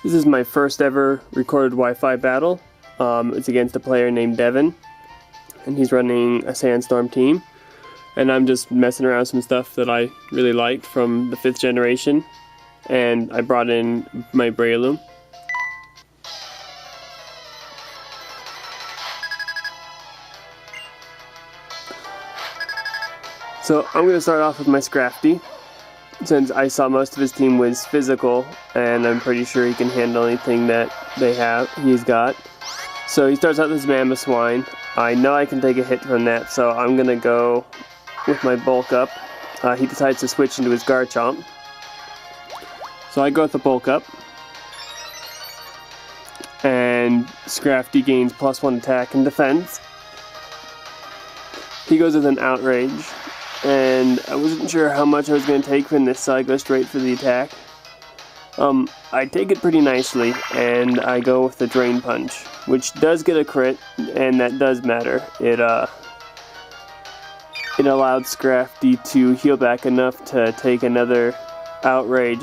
This is my first ever recorded Wi-Fi battle. It's against a player named D3VIN, and he's running a Sandstorm team. And I'm just messing around with some stuff that I really liked from the 5th generation, and I brought in my Brailleum. So I'm going to start off with my Scrafty, since I saw most of his team was physical, and I'm pretty sure he can handle anything that he's got. So he starts out with his Mammoth Swine. I know I can take a hit from that, so I'm going to go with my Bulk Up. He decides to switch into his Garchomp. So I go with the Bulk Up. And Scrafty gains +1 attack and defense. He goes with an Outrage. And I wasn't sure how much I was going to take from this, so I go straight for the attack. I take it pretty nicely, and I go with the Drain Punch, which does get a crit, and that does matter. It allowed Scrafty to heal back enough to take another Outrage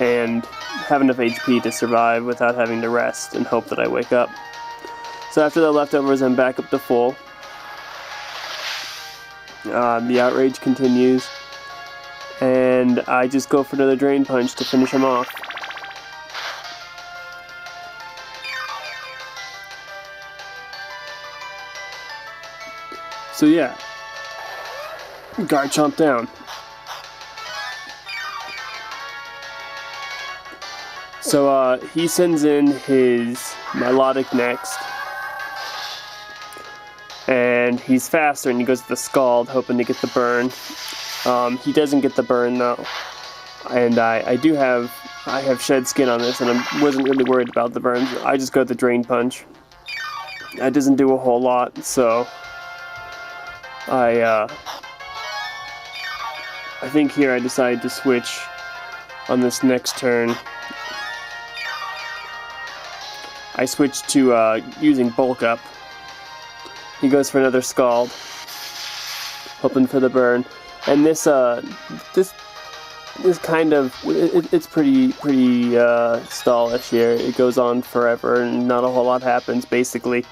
and have enough HP to survive without having to rest and hope that I wake up. So after the leftovers, I'm back up to full. The Outrage continues, and I just go for another Drain Punch to finish him off. So yeah, Garchomp down. So he sends in his Melodic next. And he's faster, and he goes to the Scald, hoping to get the burn. He doesn't get the burn though, and I have shed skin on this, and I wasn't really worried about the burns. I just go with the Drain Punch. That doesn't do a whole lot, so I think here I decide to switch on this next turn. I switch to using Bulk Up. He goes for another Scald, hoping for the burn, and this kind of it's pretty stallish here. It goes on forever, and not a whole lot happens. Basically,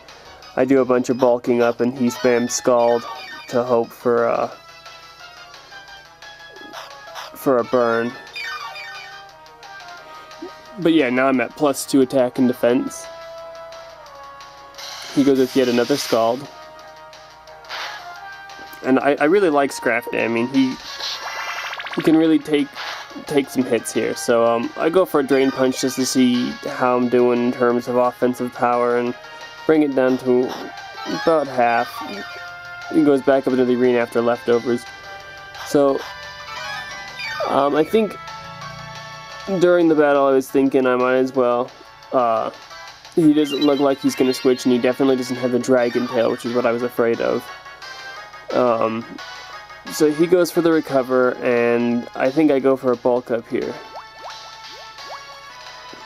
I do a bunch of bulking up, and he spams Scald to hope for a burn. But yeah, now I'm at +2 attack and defense. He goes with yet another Scald. And I really like Scrafty. I mean, he can really take some hits here. So I go for a Drain Punch just to see how I'm doing in terms of offensive power and bring it down to about half. He goes back up into the arena after leftovers. So I think during the battle I was thinking I might as well. He doesn't look like he's going to switch, and he definitely doesn't have the Dragon Tail, which is what I was afraid of. So he goes for the Recover, and I think I go for a Bulk Up here,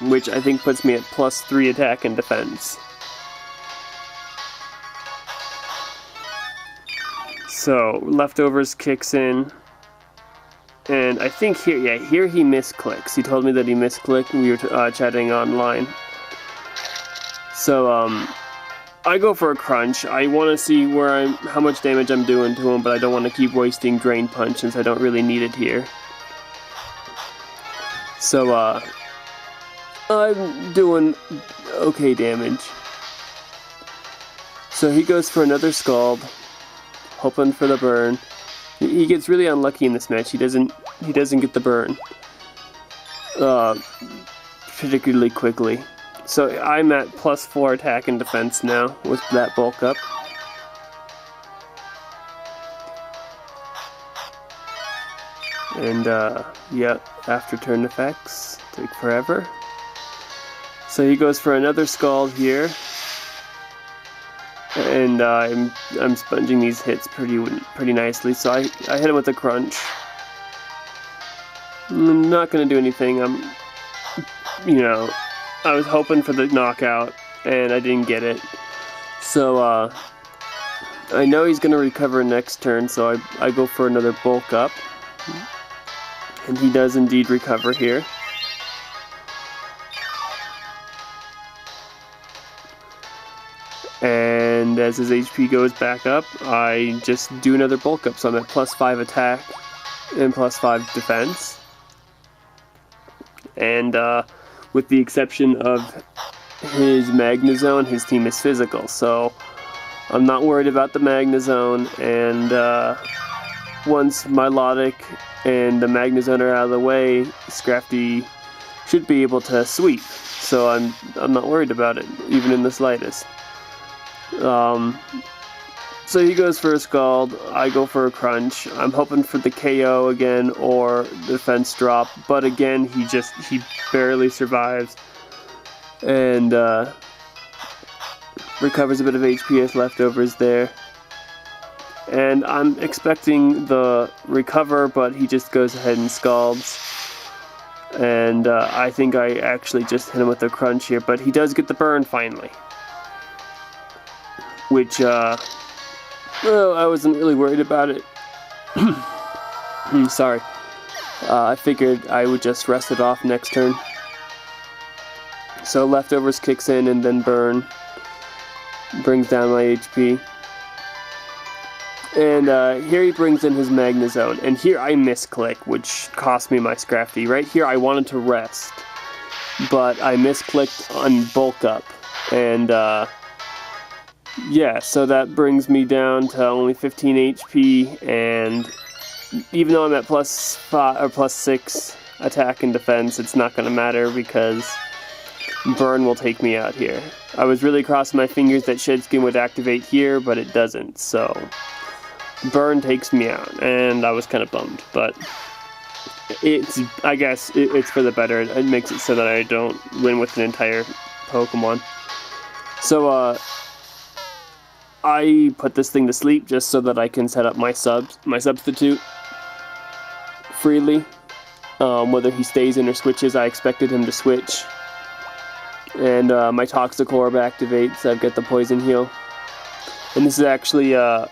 which I think puts me at +3 attack and defense. So leftovers kicks in, and I think here he misclicks. He told me that he misclicked, and we were chatting online. So I go for a Crunch. I want to see how much damage I'm doing to him, but I don't want to keep wasting Drain Punch since I don't really need it here. So I'm doing okay damage. So he goes for another Scald, hoping for the burn. He gets really unlucky in this match. He doesn't get the burn particularly quickly. So I'm at +4 attack and defense now with that Bulk Up. And yeah, after turn effects take forever. So he goes for another Scald here, and I'm sponging these hits pretty nicely. So I hit him with a Crunch. I'm not gonna do anything. I was hoping for the knockout, and I didn't get it. So I know he's going to recover next turn, so I go for another Bulk Up. And he does indeed recover here. And as his HP goes back up, I just do another bulk up, so I'm at +5 attack and +5 defense. And with the exception of his Magnezone, his team is physical, so I'm not worried about the Magnezone. And once Milotic and the Magnezone are out of the way, Scrafty should be able to sweep. So I'm not worried about it, even in the slightest. So he goes for a Scald, I go for a Crunch. I'm hoping for the KO again or the defense drop, but again he barely survives and recovers a bit of HP as leftovers there. And I'm expecting the recover, but he just goes ahead and Scalds. And I think I actually just hit him with a Crunch here, but he does get the burn finally. Which, well, I wasn't really worried about it. Sorry. I figured I would just rest it off next turn. So leftovers kicks in and then burn. Brings down my HP. And here he brings in his Magnezone. And here I misclick, which cost me my Scrafty. Right here I wanted to rest, but I misclicked on bulk up. And yeah, so that brings me down to only 15 HP, and even though I'm at +5 or +6 attack and defense, it's not going to matter because burn will take me out here. I was really crossing my fingers that Shed Skin would activate here, but it doesn't, so burn takes me out, and I was kind of bummed, but I guess it's for the better. It makes it so that I don't win with an entire Pokemon. So, I put this thing to sleep just so that I can set up my substitute freely. Whether he stays in or switches, I expected him to switch. And my Toxic Orb activates. I've got the Poison Heal. And this is actually a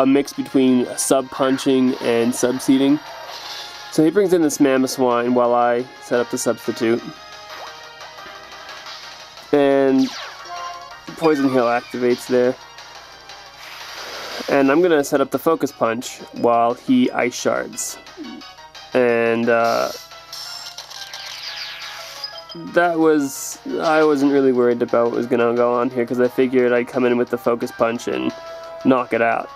mix between sub-punching and sub-seeding. So he brings in this Mamoswine while I set up the substitute. And Poison Heal activates there. And I'm going to set up the Focus Punch while he Ice Shards. And I wasn't really worried about what was going to go on here because I figured I'd come in with the Focus Punch and knock it out.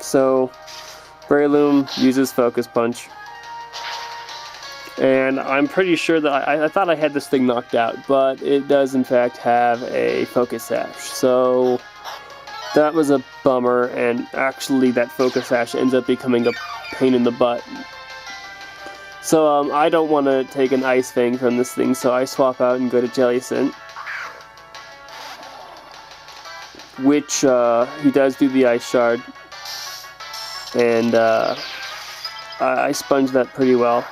So Breloom uses Focus Punch. And I'm pretty sure that I thought I had this thing knocked out, but it does in fact have a Focus Sash. So that was a bummer, and actually that Focus Sash ends up becoming a pain in the butt. So I don't want to take an Ice Fang from this thing, so I swap out and go to Jellicent. Which he does do the Ice Shard. And I sponged that pretty well.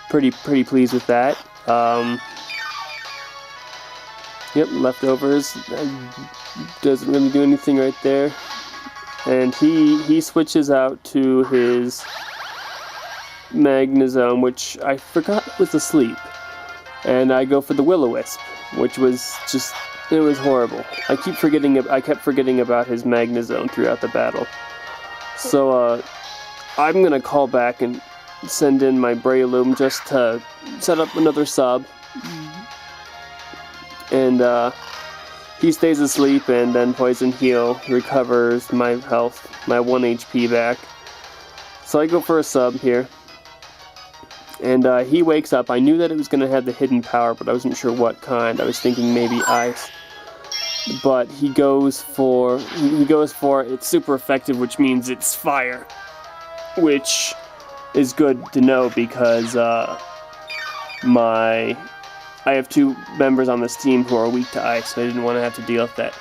Pretty pleased with that. Yep, leftovers. Doesn't really do anything right there. And he switches out to his Magnezone, which I forgot was asleep. And I go for the Will-O-Wisp, which was just, it was horrible. I kept forgetting about his Magnezone throughout the battle. So I'm gonna call back and send in my Breloom just to set up another sub. And he stays asleep, and then Poison Heal recovers my health, my 1 HP back. So I go for a sub here. And he wakes up. I knew that it was going to have the hidden power, but I wasn't sure what kind. I was thinking maybe ice. But he goes for it's super effective, which means it's fire. Which is good to know because I have 2 members on this team who are weak to ice, so I didn't want to have to deal with that.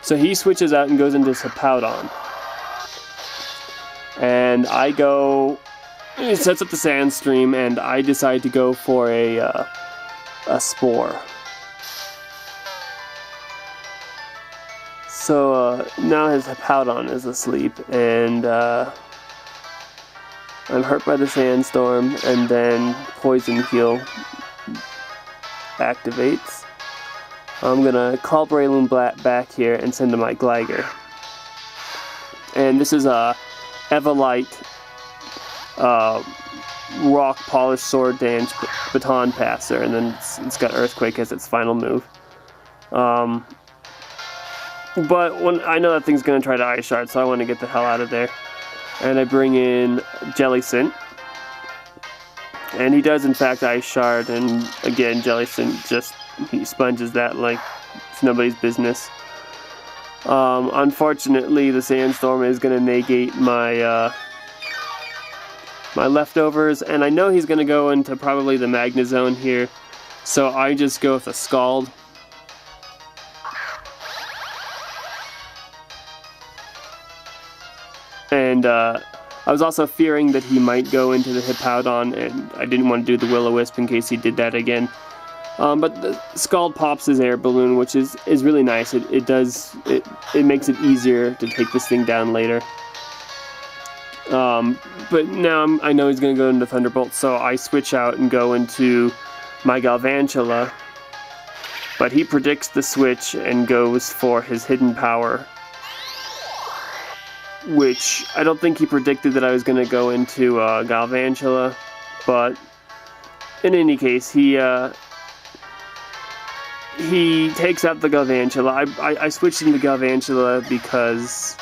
So he switches out and goes into Hippowdon. And I go, he sets up the Sandstream, and I decide to go for a Spore. So now his Hippowdon is asleep, and I'm hurt by the Sandstorm, and then Poison Heal activates. I'm gonna call Breloom back here and send him my Gligar. And this is a Evolite Rock Polish Sword Dance Baton Passer, and then it's got Earthquake as its final move. But when I know that thing's gonna try to Ice Shard, so I want to get the hell out of there. And I bring in Jellicent. And he does in fact Ice Shard, and again Jellicent just he sponges that like it's nobody's business. Unfortunately, the Sandstorm is going to negate my my leftovers, and I know he's going to go into probably the Magna Zone here, so I just go with a Scald. And I was also fearing that he might go into the Hippowdon, and I didn't want to do the Will-O-Wisp in case he did that again. But the Scald pops his Air Balloon, which is really nice. It makes it easier to take this thing down later. But now I know he's going to go into Thunderbolt, so I switch out and go into my Galvantula. But he predicts the switch and goes for his Hidden Power, which I don't think he predicted that I was going to go into Galvantula. But in any case, he takes out the Galvantula. I switched into Galvantula because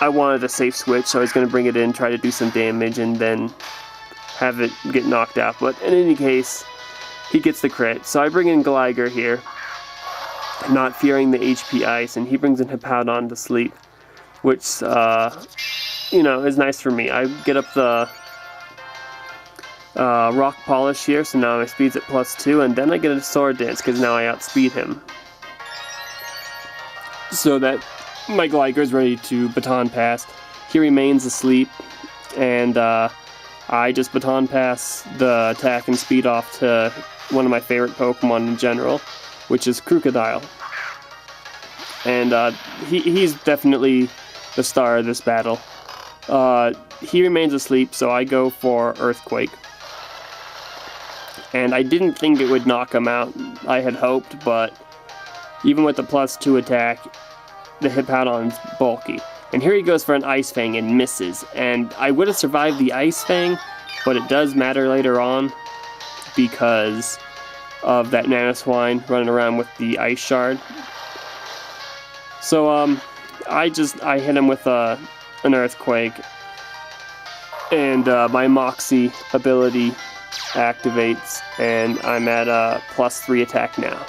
I wanted a safe switch, so I was going to bring it in, try to do some damage, and then have it get knocked out. But in any case, he gets the crit. So I bring in Gligar here, not fearing the HP Ice, and he brings in Hippowdon to sleep, which, you know, is nice for me. I get up the Rock Polish here, so now my speed's at +2, and then I get a Sword Dance, because now I outspeed him. So that my Gligar's ready to Baton Pass. He remains asleep, and I just Baton Pass the attack and speed off to one of my favorite Pokemon in general, which is Crocodile. And he's definitely the star of this battle. He remains asleep, so I go for Earthquake. And I didn't think it would knock him out. I had hoped, but even with the +2 attack, the Hippowdon's bulky. And here he goes for an Ice Fang and misses. And I would have survived the Ice Fang, but it does matter later on because of that Nanoswine running around with the Ice Shard. So I hit him with an Earthquake, and my Moxie ability activates, and I'm at a +3 attack now.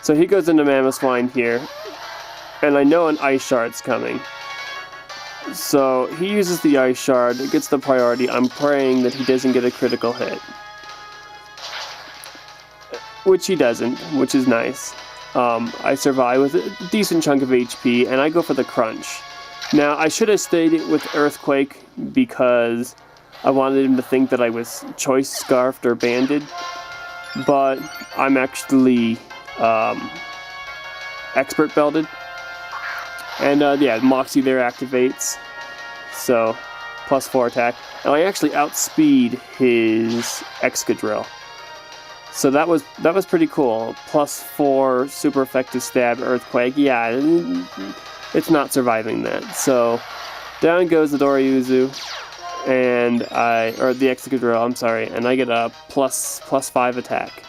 So he goes into Mamoswine here, and I know an Ice Shard's coming. So he uses the Ice Shard, it gets the priority. I'm praying that he doesn't get a critical hit, which he doesn't, which is nice. I survive with a decent chunk of HP, and I go for the Crunch. Now, I should have stayed with Earthquake because I wanted him to think that I was Choice Scarfed or Banded, but I'm actually Expert Belted. And yeah, Moxie there activates, so +4 attack. And I actually outspeed his Excadrill. So that was pretty cool. +4 super effective stab Earthquake. Yeah, it's not surviving that. So down goes the Doryuzu, and or the Excadrill, I'm sorry, and I get a +5 attack.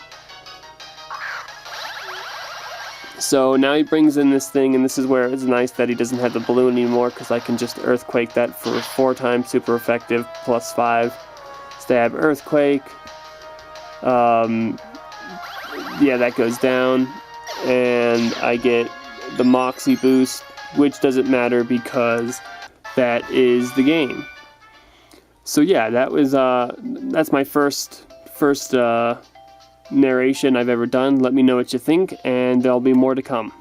So now he brings in this thing, and this is where it's nice that he doesn't have the balloon anymore, because I can just Earthquake that for 4 times super effective, +5 stab Earthquake. Yeah, that goes down, and I get the Moxie boost, which doesn't matter because that is the game. So yeah, that's my first narration I've ever done. Let me know what you think, and there'll be more to come.